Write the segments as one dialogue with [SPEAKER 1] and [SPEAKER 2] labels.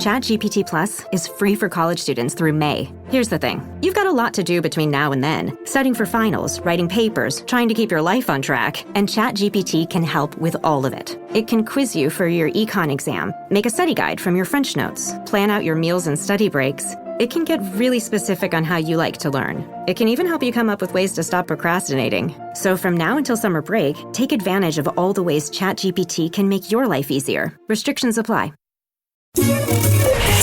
[SPEAKER 1] ChatGPT Plus is free for college students through May. Here's the thing. You've got a lot to do between now and then. Studying for finals, writing papers, trying to keep your life on track, and ChatGPT can help with all of it. It can quiz you for your econ exam, make a study guide from your French notes, plan out your meals and study breaks. It can get really specific on how you like to learn. It can even help you come up with ways to stop procrastinating. So from now until summer break, take advantage of all the ways ChatGPT can make your life easier. Restrictions apply.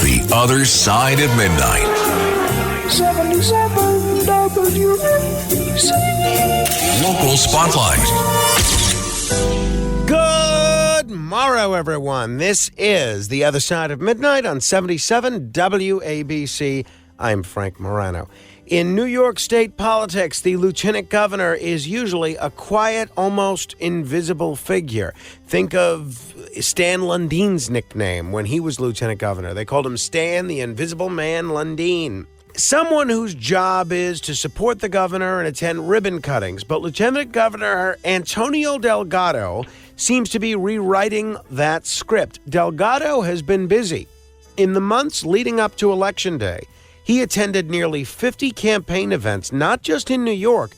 [SPEAKER 2] The Other Side of Midnight.
[SPEAKER 3] 77 WABC.
[SPEAKER 2] Local Spotlight.
[SPEAKER 4] Good morrow, everyone. This is The Other Side of Midnight on 77 WABC. I'm Frank Morano. In New York State politics, the lieutenant governor is usually a quiet, almost invisible figure. Think of Stan Lundine's nickname when he was lieutenant governor. They called him Stan the Invisible Man Lundine. Someone whose job is to support the governor and attend ribbon cuttings. But Lieutenant Governor Antonio Delgado seems to be rewriting that script. Delgado has been busy. In the months leading up to Election Day, he attended nearly 50 campaign events, not just in New York,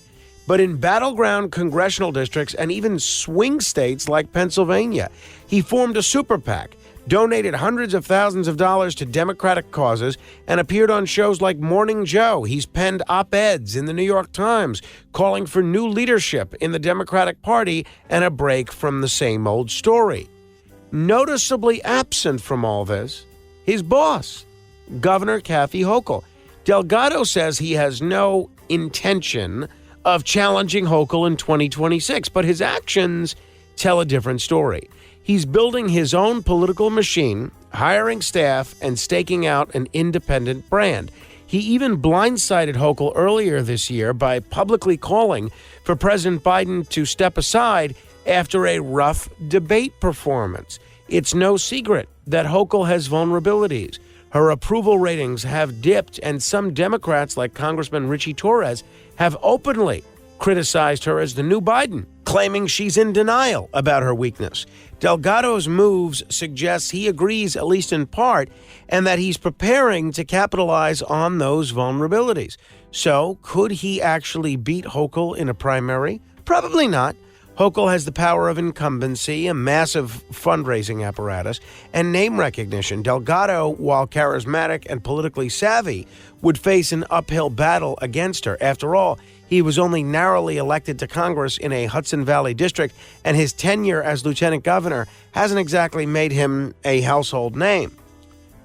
[SPEAKER 4] but in battleground congressional districts and even swing states like Pennsylvania. He formed a super PAC, donated hundreds of thousands of dollars to Democratic causes, and appeared on shows like Morning Joe. He's penned op-eds in the New York Times calling for new leadership in the Democratic Party and a break from the same old story. Noticeably absent from all this, his boss, Governor Kathy Hochul. Delgado says he has no intention of challenging Hochul in 2026, but his actions tell a different story. He's building his own political machine, hiring staff, and staking out an independent brand. He even blindsided Hochul earlier this year by publicly calling for President Biden to step aside after a rough debate performance. It's no secret that Hochul has vulnerabilities. Her approval ratings have dipped, and some Democrats, like Congressman Richie Torres, have openly criticized her as the new Biden, claiming she's in denial about her weakness. Delgado's moves suggest he agrees, at least in part, and that he's preparing to capitalize on those vulnerabilities. So, could he actually beat Hochul in a primary? Probably not. Hochul has the power of incumbency, a massive fundraising apparatus, and name recognition. Delgado, while charismatic and politically savvy, would face an uphill battle against her. After all, he was only narrowly elected to Congress in a Hudson Valley district, and his tenure as lieutenant governor hasn't exactly made him a household name.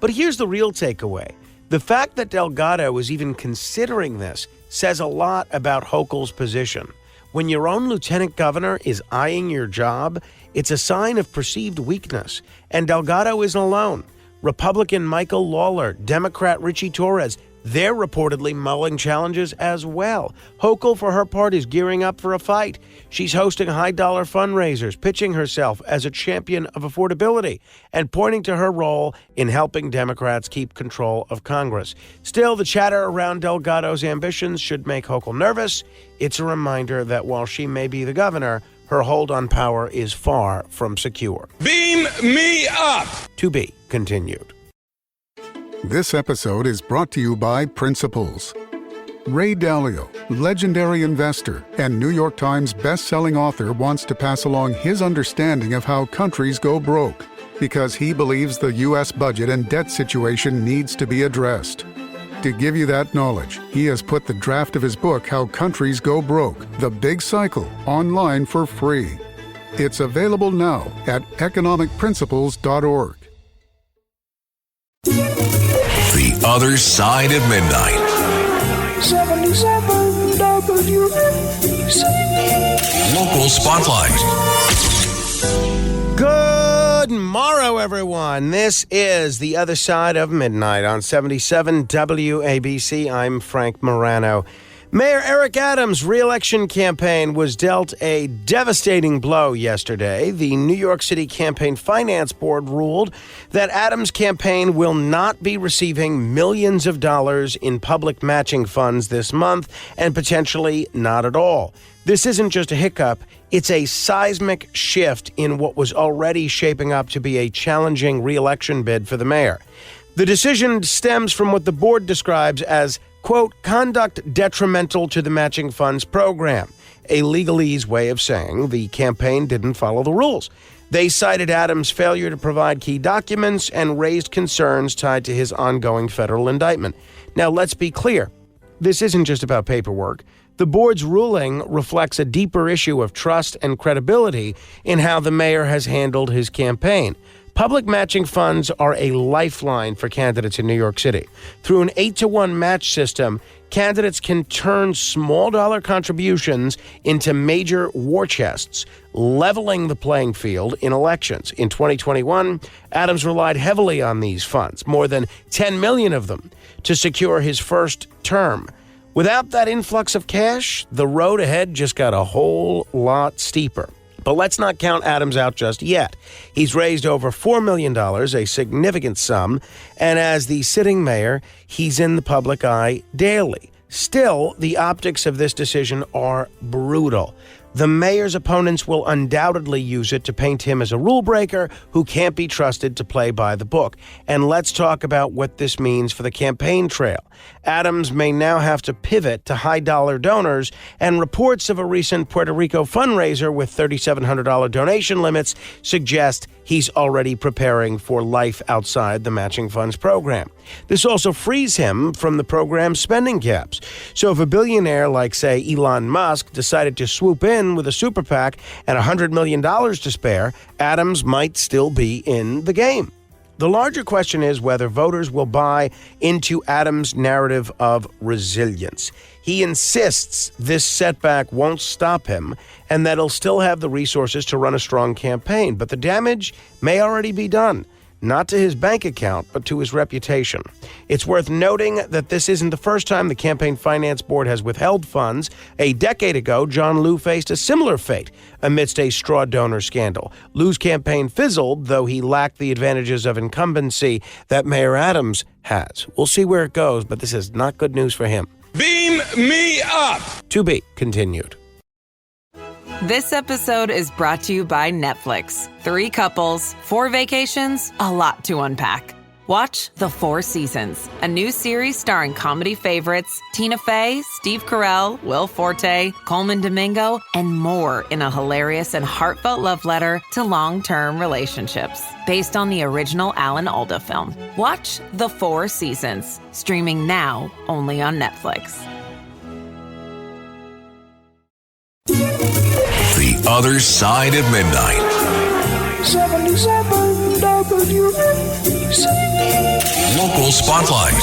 [SPEAKER 4] But here's the real takeaway. The fact that Delgado is even considering this says a lot about Hochul's position. When your own lieutenant governor is eyeing your job, it's a sign of perceived weakness. And Delgado isn't alone. Republican Michael Lawler, Democrat Richie Torres, they're reportedly mulling challenges as well. Hochul, for her part, is gearing up for a fight. She's hosting high-dollar fundraisers, pitching herself as a champion of affordability, and pointing to her role in helping Democrats keep control of Congress. Still, the chatter around Delgado's ambitions should make Hochul nervous. It's a reminder that while she may be the governor, her hold on power is far from secure.
[SPEAKER 5] Beam me up!
[SPEAKER 4] To be continued.
[SPEAKER 6] This episode is brought to you by Principles. Ray Dalio, legendary investor and New York Times best-selling author, wants to pass along his understanding of how countries go broke, because he believes the U.S. budget and debt situation needs to be addressed. To give you that knowledge, he has put the draft of his book, How Countries Go Broke, The Big Cycle, online for free. It's available now at economicprinciples.org.
[SPEAKER 2] The Other Side of Midnight.
[SPEAKER 3] 77 WABC.
[SPEAKER 2] Local Spotlight.
[SPEAKER 4] Good morrow, everyone. This is The Other Side of Midnight on 77 WABC. I'm Frank Morano. Mayor Eric Adams' re-election campaign was dealt a devastating blow yesterday. The New York City Campaign Finance Board ruled that Adams' campaign will not be receiving millions of dollars in public matching funds this month, and potentially not at all. This isn't just a hiccup, it's a seismic shift in what was already shaping up to be a challenging re-election bid for the mayor. The decision stems from what the board describes as, quote, conduct detrimental to the matching funds program, a legalese way of saying the campaign didn't follow the rules. They cited Adams' failure to provide key documents and raised concerns tied to his ongoing federal indictment. Now, let's be clear. This isn't just about paperwork. The board's ruling reflects a deeper issue of trust and credibility in how the mayor has handled his campaign. Public matching funds are a lifeline for candidates in New York City. Through an 8-to-1 match system, candidates can turn small-dollar contributions into major war chests, leveling the playing field in elections. In 2021, Adams relied heavily on these funds, more than 10 million of them, to secure his first term. Without that influx of cash, the road ahead just got a whole lot steeper. But let's not count Adams out just yet. He's raised over $4 million, a significant sum, and as the sitting mayor, he's in the public eye daily. Still, the optics of this decision are brutal. The mayor's opponents will undoubtedly use it to paint him as a rule breaker who can't be trusted to play by the book. And let's talk about what this means for the campaign trail. Adams may now have to pivot to high-dollar donors, and reports of a recent Puerto Rico fundraiser with $3,700 donation limits suggest he's already preparing for life outside the matching funds program. This also frees him from the program's spending caps. So if a billionaire like, say, Elon Musk decided to swoop in with a super PAC and $100 million to spare, Adams might still be in the game. The larger question is whether voters will buy into Adams' narrative of resilience. He insists this setback won't stop him and that he'll still have the resources to run a strong campaign, but the damage may already be done. Not to his bank account, but to his reputation. It's worth noting that this isn't the first time the Campaign Finance Board has withheld funds. A decade ago, John Liu faced a similar fate amidst a straw donor scandal. Liu's campaign fizzled, though he lacked the advantages of incumbency that Mayor Adams has. We'll see where it goes, but this is not good news for him.
[SPEAKER 5] Beam me up!
[SPEAKER 4] To be continued.
[SPEAKER 7] This episode is brought to you by Netflix. 3 couples, 4 vacations, a lot to unpack. Watch The 4 Seasons, a new series starring comedy favorites Tina Fey, Steve Carell, Will Forte, Coleman Domingo, and more in a hilarious and heartfelt love letter to long-term relationships. Based on the original Alan Alda film. Watch The 4 Seasons, streaming now only on Netflix.
[SPEAKER 2] The Other Side of Midnight.
[SPEAKER 3] 77 WABC.
[SPEAKER 2] Local Spotlight.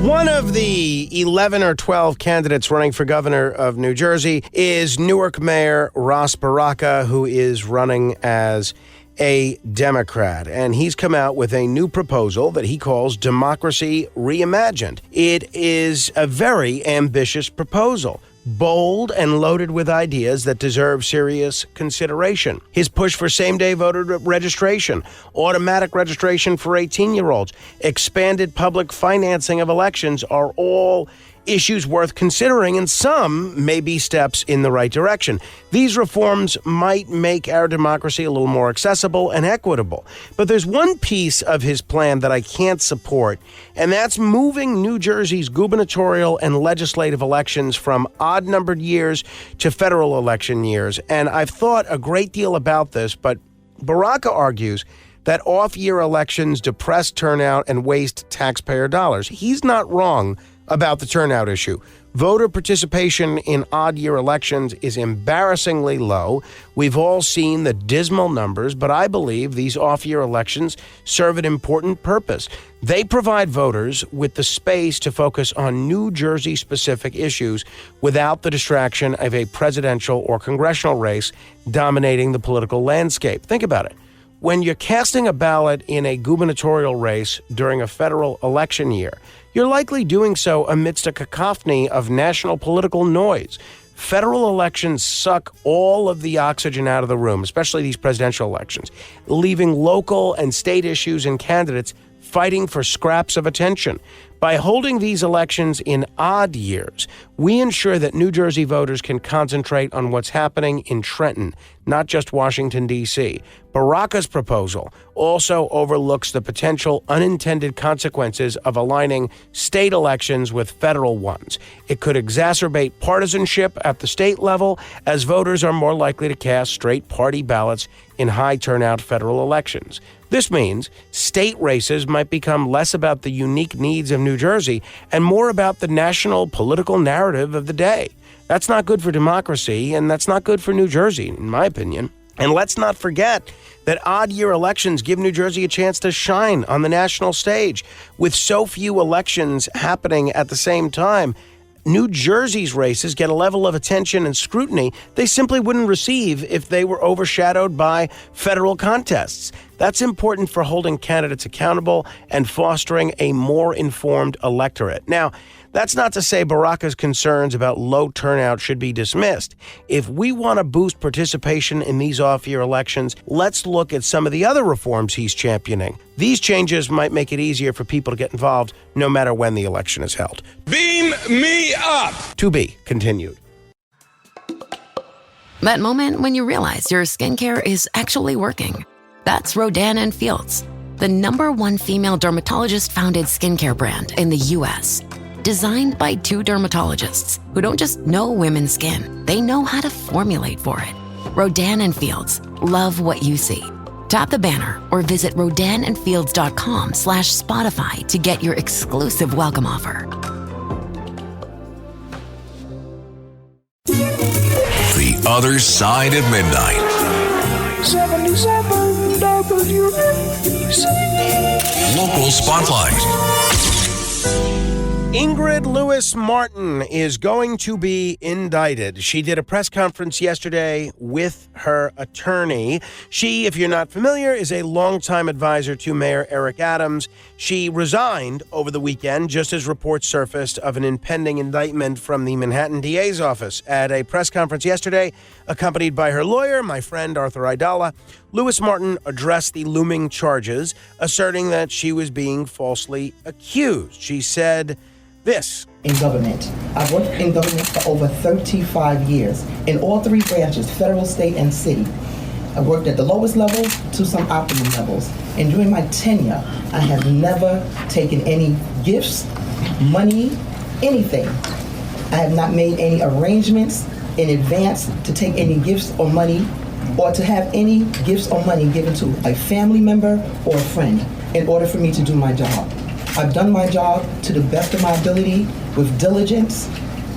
[SPEAKER 4] One of the 11 or 12 candidates running for governor of New Jersey is Newark Mayor Ras Baraka, who is running as a Democrat. And he's come out with a new proposal that he calls Democracy Reimagined. It is a very ambitious proposal. Bold and loaded with ideas that deserve serious consideration. His push for same-day voter registration, automatic registration for 18-year-olds, expanded public financing of elections are all issues worth considering, and some may be steps in the right direction. These reforms might make our democracy a little more accessible and equitable. But there's one piece of his plan that I can't support, and that's moving New Jersey's gubernatorial and legislative elections from odd-numbered years to federal election years. And I've thought a great deal about this, but Baraka argues that off-year elections depress turnout and waste taxpayer dollars. He's not wrong about the turnout issue. Voter participation in odd-year elections is embarrassingly low. We've all seen the dismal numbers, but I believe these off-year elections serve an important purpose. They provide voters with the space to focus on New Jersey-specific issues without the distraction of a presidential or congressional race dominating the political landscape. Think about it. When you're casting a ballot in a gubernatorial race during a federal election year, you're likely doing so amidst a cacophony of national political noise. Federal elections suck all of the oxygen out of the room, especially these presidential elections, leaving local and state issues and candidates fighting for scraps of attention. By holding these elections in odd years, we ensure that New Jersey voters can concentrate on what's happening in Trenton, not just Washington, D.C. Baraka's proposal also overlooks the potential unintended consequences of aligning state elections with federal ones. It could exacerbate partisanship at the state level, as voters are more likely to cast straight party ballots in high-turnout federal elections. This means state races might become less about the unique needs of New Jersey and more about the national political narrative of the day. That's not good for democracy, and that's not good for New Jersey, in my opinion. And let's not forget that odd-year elections give New Jersey a chance to shine on the national stage. With so few elections happening at the same time, New Jersey's races get a level of attention and scrutiny they simply wouldn't receive if they were overshadowed by federal contests. That's important for holding candidates accountable and fostering a more informed electorate. Now, that's not to say Baraka's concerns about low turnout should be dismissed. If we want to boost participation in these off-year elections, let's look at some of the other reforms he's championing. These changes might make it easier for people to get involved no matter when the election is held.
[SPEAKER 5] Beam me up!
[SPEAKER 4] To be continued.
[SPEAKER 8] That moment when you realize your skincare is actually working. That's Rodan & Fields, the #1 female dermatologist-founded skincare brand in the U.S., designed by 2 dermatologists who don't just know women's skin, they know how to formulate for it. Rodan & Fields, love what you see. Tap the banner or visit rodanandfields.com/Spotify to get your exclusive welcome offer.
[SPEAKER 2] The Other Side of Midnight.
[SPEAKER 3] 77 WABC.
[SPEAKER 2] Local Spotlight.
[SPEAKER 4] Ingrid Lewis-Martin is going to be indicted. She did a press conference yesterday with her attorney. She, if you're not familiar, is a longtime advisor to Mayor Eric Adams. She resigned over the weekend just as reports surfaced of an impending indictment from the Manhattan DA's office. At a press conference yesterday, accompanied by her lawyer, my friend Arthur Aidala, Lewis-Martin addressed the looming charges, asserting that she was being falsely accused. She said this.
[SPEAKER 9] In government. I've worked in government for over 35 years in all 3 branches, federal, state, and city. I worked at the lowest levels to some optimum levels. And during my tenure, I have never taken any gifts, money, anything. I have not made any arrangements in advance to take any gifts or money, or to have any gifts or money given to a family member or a friend in order for me to do my job. I've done my job to the best of my ability with diligence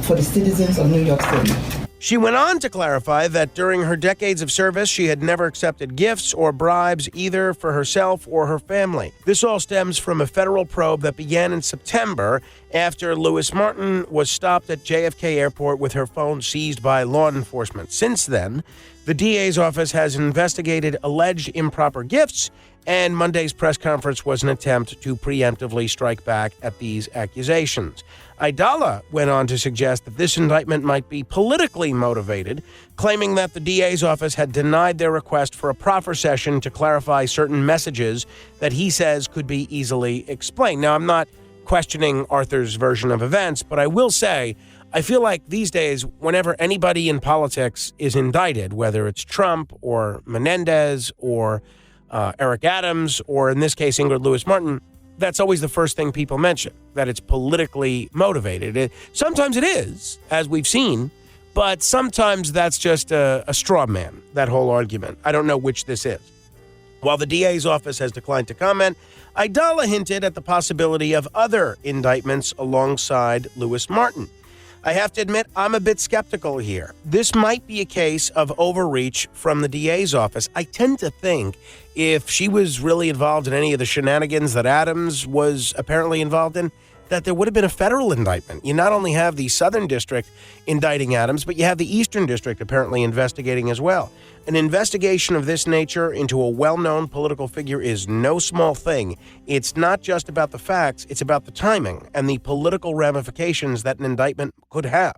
[SPEAKER 9] for the citizens of New York City.
[SPEAKER 4] She went on to clarify that during her decades of service, she had never accepted gifts or bribes either for herself or her family. This all stems from a federal probe that began in September after Lewis-Martin was stopped at JFK Airport with her phone seized by law enforcement. Since then, the DA's office has investigated alleged improper gifts, and Monday's press conference was an attempt to preemptively strike back at these accusations. Aidala went on to suggest that this indictment might be politically motivated, claiming that the DA's office had denied their request for a proffer session to clarify certain messages that he says could be easily explained. Now, I'm not questioning Arthur's version of events, but I will say I feel like these days, whenever anybody in politics is indicted, whether it's Trump or Menendez or Eric Adams, or in this case, Ingrid Lewis-Martin, that's always the first thing people mention, that it's politically motivated. Sometimes it is, as we've seen, but sometimes that's just a straw man, that whole argument. I don't know which this is. While the DA's office has declined to comment, Aidala hinted at the possibility of other indictments alongside Lewis-Martin. I have to admit, I'm a bit skeptical here. This might be a case of overreach from the DA's office. I tend to think if she was really involved in any of the shenanigans that Adams was apparently involved in, that there would have been a federal indictment. You not only have the Southern District indicting Adams, but you have the Eastern District apparently investigating as well. An investigation of this nature into a well-known political figure is no small thing. It's not just about the facts, it's about the timing and the political ramifications that an indictment could have.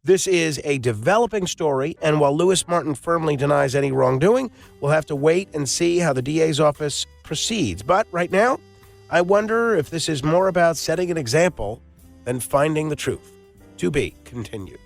[SPEAKER 4] This is a developing story, and while Lewis-Martin firmly denies any wrongdoing, we'll have to wait and see how the DA's office proceeds. But right now, I wonder if this is more about setting an example than finding the truth. To be continued.